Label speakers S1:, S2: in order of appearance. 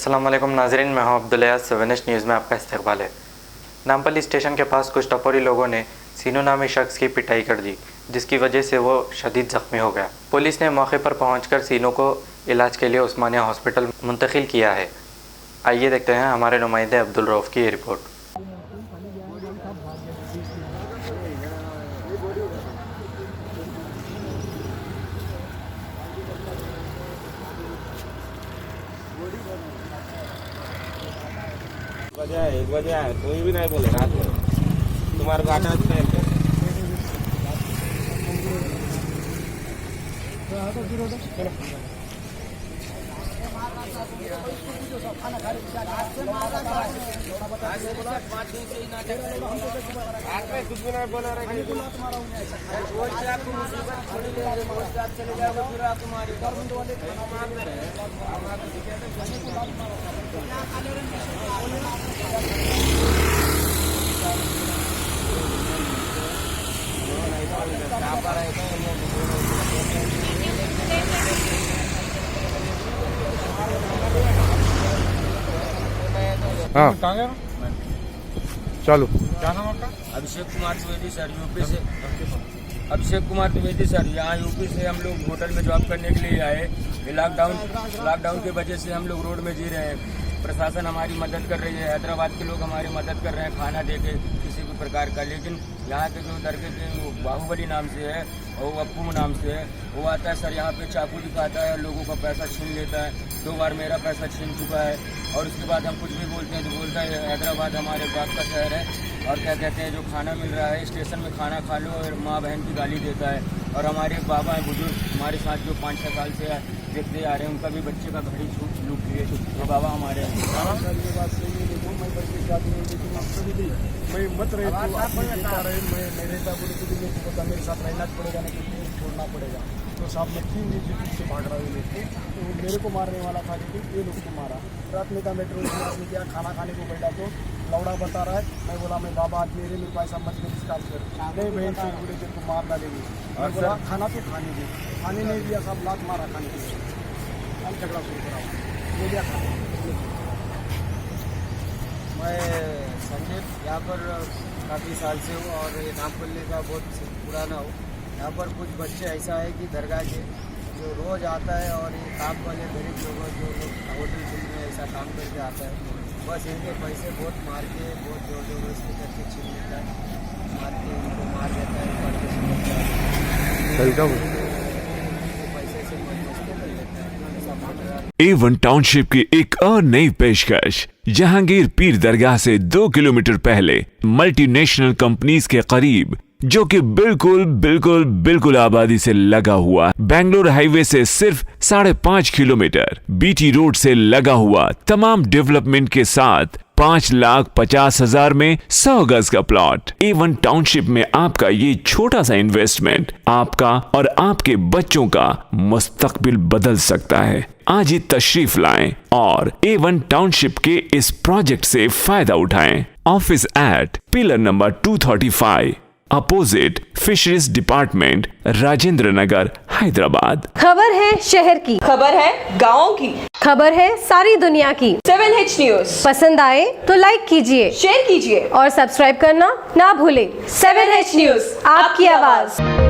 S1: अस्सलाम वालेकुम नाज़रीन, मैं हूं अब्दुल सवेनिश न्यूज़ में आपका इस्तकबाल है। नामपल्ली स्टेशन के पास कुछ टपोरी लोगों ने सीनू नामी शख्स की पिटाई कर दी, जिसकी वजह से वो शदीद ज़ख्मी हो गया। पुलिस ने मौके पर पहुंचकर सीनू को इलाज के लिए उस्मानिया हॉस्पिटल मुंतकिल किया है। आइए देखते हैं हमारे नुमाइंदे अब्दुल रऊफ़ की ये रिपोर्ट।
S2: एक बजे आए, कोई भी नहीं बोले रात में तुम्हारे गाना कुछ भी नहीं बोला
S3: हाँ चालू।
S2: क्या नाम आपका? अभिषेक कुमार द्विवेदी सर, यूपी से। अभिषेक कुमार द्विवेदी सर, यहाँ यूपी से हम लोग होटल में जॉब करने के लिए आए। लॉकडाउन की वजह से हम लोग रोड में जी रहे हैं। प्रशासन हमारी मदद कर रही है, हैदराबाद के लोग हमारी मदद कर रहे हैं खाना दे के किसी भी प्रकार का। लेकिन यहाँ के जो लड़के थे वो बाहुबली नाम से है और वो अप्पू नाम से है, वो आता है सर यहाँ पे चाकू दिखाता है, लोगों का पैसा छीन लेता है। 2 बार मेरा पैसा छीन चुका है और उसके बाद हम कुछ भी बोलते हैं तो बोलता है हैदराबाद हमारे बाप का शहर है और क्या कहते हैं जो खाना मिल रहा है स्टेशन में खाना खा लो, और माँ बहन की गाली देता है। और हमारे बाबा हैं बुजुर्ग हमारे साथ जो 5-6 साल से देखते आ रहे हैं, उनका भी बच्चे का घड़ी लूट लिए तो बाबा हमारे हैं।
S3: मैं मत रहे तो आप मैं रहता बोले तो मेरे को पता मेरे साथ रहना पड़ेगा, नहीं छोड़ना पड़ेगा। तो साहब मैं 3 दिन से पीछे भाग रहा हूँ लोग को, तो मेरे को मारने वाला था लेकिन ये लोग को मारा। रात में का मेट्रो में गया, खाना खाने को बैठा तो लौड़ा बता रहा है। मैं बोला मैं बाबा आज मेरे लिए पैसा मत मेरी स्टार्ट कर, नहीं बहन से बोले तेरे को मार डालेंगे। मैं बोला खाना तो खाने दे, खाने नहीं दिया, सब लात मारा खाने के लिए। हम झगड़ा शुरू करा, ले लिया खाना।
S2: मैं संजय यहाँ पर काफ़ी साल से हूँ और ये नामपल्ली का बहुत पुराना हूँ। यहाँ पर कुछ बच्चे ऐसा है कि दरगाह के जो रोज़ आता है और ये काम वाले गरीब लोग जो लोग होटल में ऐसा काम करके आता है, बस इनके पैसे बहुत मार के बहुत जोर जबरदस्ती करके छीन लेता है, मार के इनको मार देता है, पैसे से मजबूती कर लेता है, ऐसा मार रहा है।
S4: A1 टाउनशिप की एक और नई पेशकश। जहांगीर पीर दरगाह से 2 किलोमीटर पहले मल्टीनेशनल कंपनीज के करीब, जो कि बिल्कुल आबादी से लगा हुआ, बेंगलोर हाईवे से सिर्फ 5.5 किलोमीटर, बीटी रोड से लगा हुआ, तमाम डेवलपमेंट के साथ 5,50,000 में 100 गज का प्लॉट। A1 टाउनशिप में आपका ये छोटा सा इन्वेस्टमेंट आपका और आपके बच्चों का मुस्तकबिल बदल सकता है। आज ही तशरीफ लाएं और A1 टाउनशिप के इस प्रोजेक्ट से फायदा उठाएं। Office at pillar number 235 opposite fisheries department, Rajendra Nagar, Hyderabad.
S5: खबर है शहर की,
S6: खबर है गाँव की,
S5: खबर है सारी दुनिया की।
S6: 7H न्यूज़
S5: पसंद आए तो लाइक कीजिए,
S6: शेयर कीजिए
S5: और सब्सक्राइब करना ना भूलें।
S6: 7H न्यूज़,
S5: आपकी आवाज।